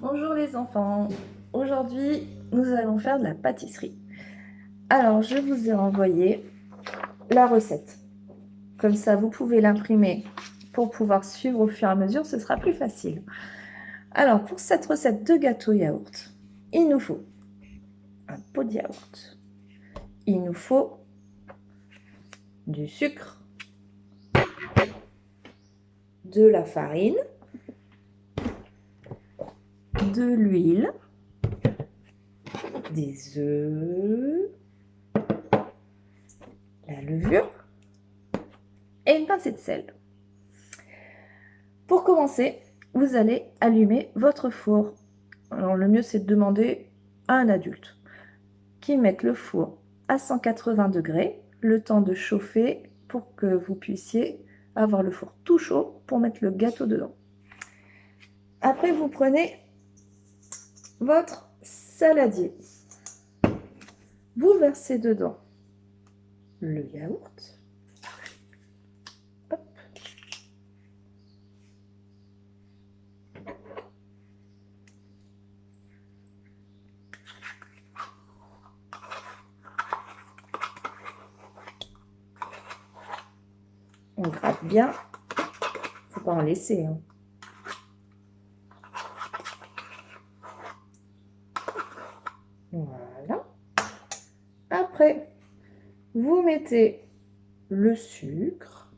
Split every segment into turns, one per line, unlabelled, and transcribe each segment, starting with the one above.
Bonjour les enfants, aujourd'hui nous allons faire de la pâtisserie. Alors je vous ai envoyé la recette, comme ça vous pouvez l'imprimer pour pouvoir suivre au fur et à mesure, ce sera plus facile. Alors pour cette recette de gâteau yaourt, il nous faut un pot de yaourt, il nous faut du sucre, de la farine, de l'huile, des œufs, la levure et une pincée de sel. Pour commencer, vous allez allumer votre four. Alors le mieux c'est de demander à un adulte qui mette le four à 180 degrés, le temps de chauffer pour que vous puissiez avoir le four tout chaud pour mettre le gâteau dedans. Après vous prenez votre saladier, vous versez dedans le yaourt. Hop. On gratte bien, faut pas en laisser, hein. Voilà. Après, vous mettez le sucre.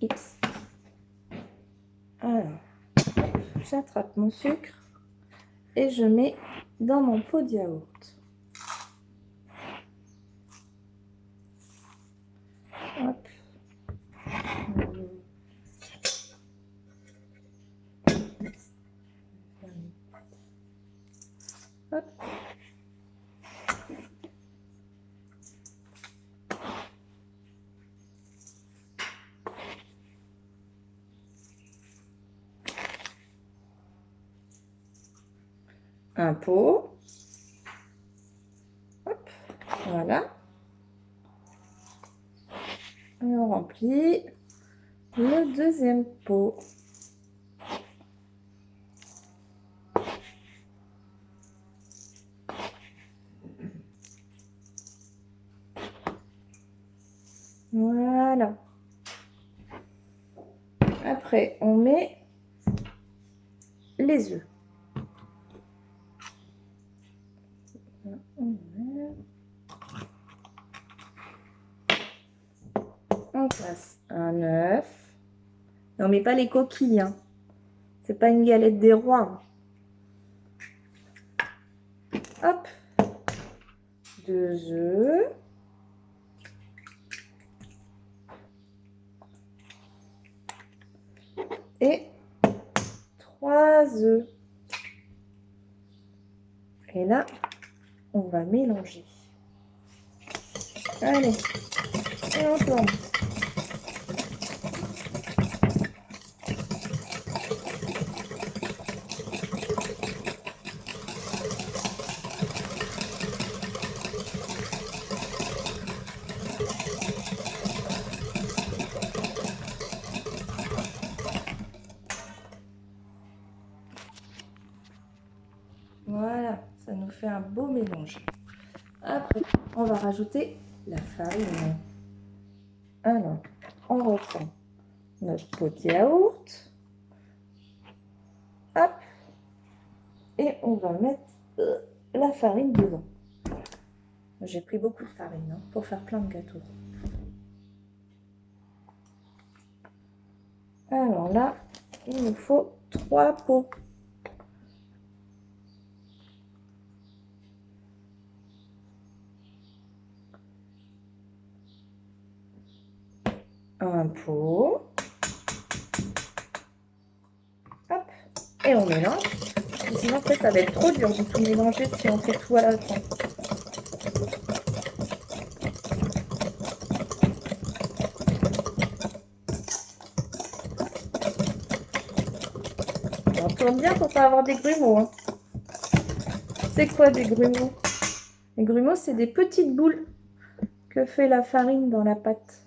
X. Alors, j'attrape mon sucre et je mets dans mon pot de yaourt. Hop. Hop. Un pot. Hop. Voilà. Et on remplit le deuxième pot. Voilà. Après, on met les œufs. On passe un œuf. On met pas les coquilles, hein. C'est pas une galette des rois. Hop. 2 œufs. Et 3 œufs. Et là, on va mélanger. Allez, et on tourne. Voilà, ça nous fait un beau mélange. Après, on va rajouter la farine. Alors, on reprend notre pot de yaourt. Hop. Et on va mettre la farine dedans. J'ai pris beaucoup de farine, hein, pour faire plein de gâteaux. Alors là, il nous faut 3 pots. Un pot. Hop. Et on mélange. Sinon après ça va être trop dur de tout mélanger si on fait tout à la fois. On tourne bien pour pas avoir des grumeaux, hein. C'est quoi des grumeaux? Les grumeaux, c'est des petites boules que fait la farine dans la pâte.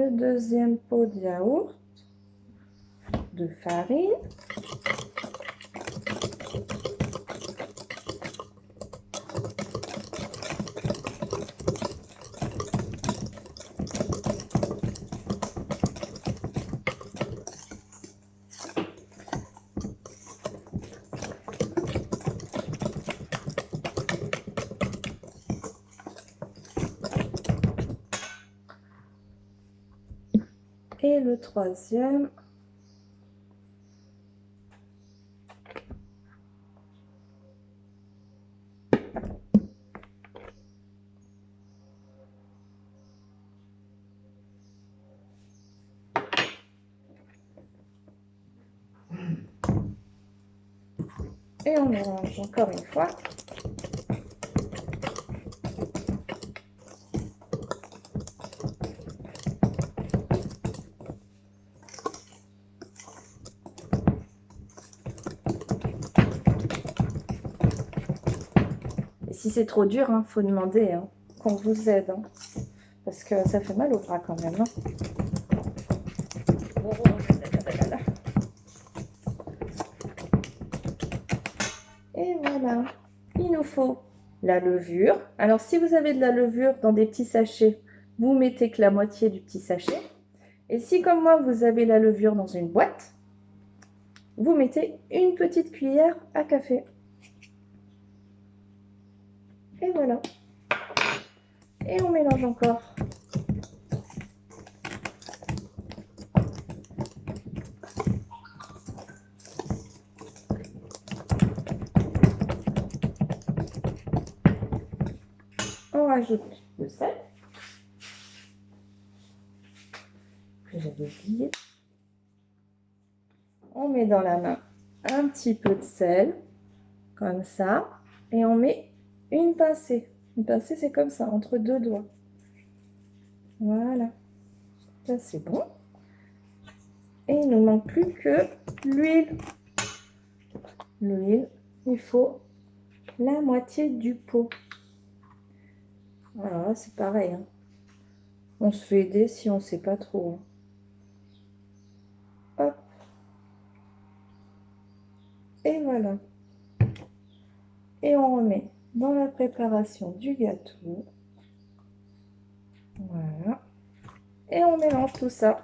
le deuxième pot de yaourt, de farine. Et le troisième, et on mélange encore une fois. Et si c'est trop dur, hein, faut demander hein, qu'on vous aide, hein, parce que ça fait mal au bras quand même. Hein. Oh, là, là. Et voilà, il nous faut la levure. Alors, si vous avez de la levure dans des petits sachets, vous mettez que la moitié du petit sachet. Et si, comme moi, vous avez la levure dans une boîte, vous mettez une petite cuillère à café. Et voilà. Et on mélange encore. On rajoute le sel. Que j'avais oublié. On met dans la main un petit peu de sel, comme ça. Et on met une pincée. Une pincée, c'est comme ça, entre deux doigts. Voilà. Ça, c'est bon. Et il ne manque plus que l'huile. L'huile, il faut la moitié du pot. Alors là, c'est pareil. Hein. On se fait aider si on ne sait pas trop. Hop. Et voilà. Et on remet dans la préparation du gâteau. Voilà. Et on mélange tout ça.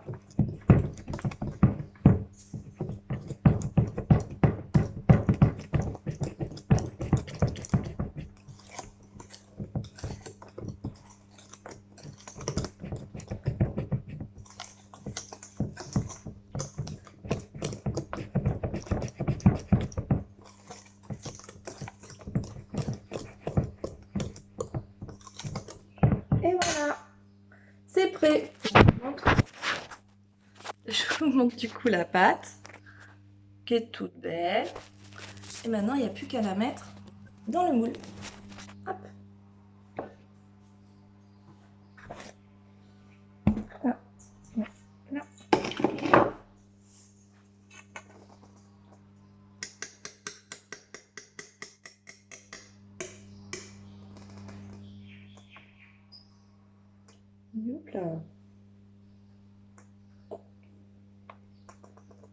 Et voilà, c'est prêt. Je vous montre du coup la pâte, qui est toute belle. Et maintenant, il n'y a plus qu'à la mettre dans le moule. Hop. Ah, là. Là.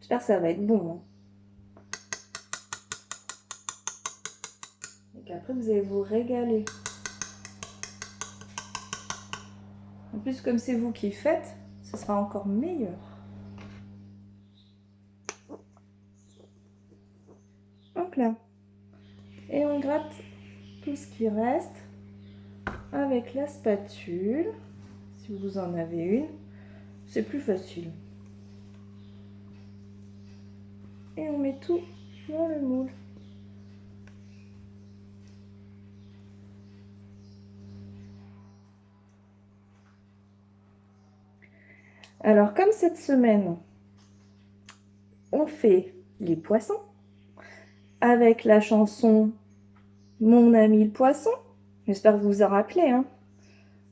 J'espère que ça va être bon. Hein. Et qu'après, vous allez vous régaler. En plus, comme c'est vous qui faites, ce sera encore meilleur. Hop là. Et on gratte tout ce qui reste avec la spatule. Si vous en avez une, c'est plus facile. Et on met tout dans le moule. Alors, comme cette semaine, on fait les poissons avec la chanson Mon ami le poisson. J'espère que vous vous en rappelez, hein,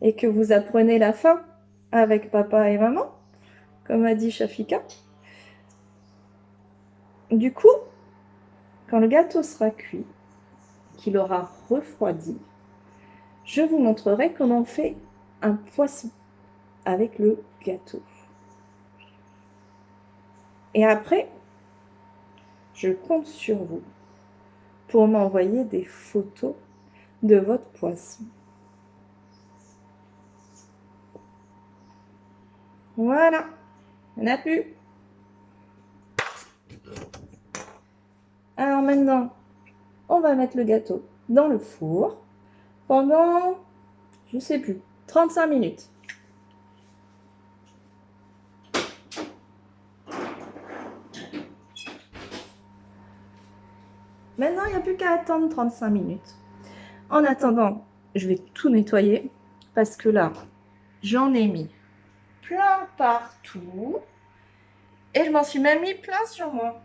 et que vous apprenez la fin avec papa et maman, comme a dit Shafika. Du coup, quand le gâteau sera cuit, qu'il aura refroidi, je vous montrerai comment on fait un poisson avec le gâteau. Et après, je compte sur vous pour m'envoyer des photos de votre poisson. Voilà, il n'y en a plus. Alors maintenant, on va mettre le gâteau dans le four pendant, je sais plus, 35 minutes. Maintenant, il n'y a plus qu'à attendre 35 minutes. En attendant, je vais tout nettoyer parce que là, j'en ai mis plein partout et je m'en suis même mis plein sur moi.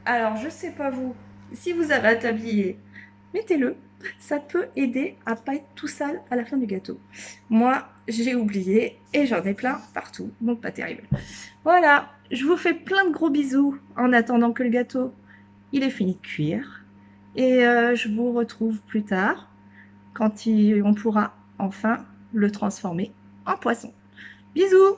Alors, je sais pas vous, si vous avez un tablier, mettez-le. Ça peut aider à pas être tout sale à la fin du gâteau. Moi, j'ai oublié et j'en ai plein partout, donc pas terrible. Voilà, je vous fais plein de gros bisous en attendant que le gâteau, il est fini de cuire. Et je vous retrouve plus tard quand on pourra enfin le transformer en poisson. Bisous!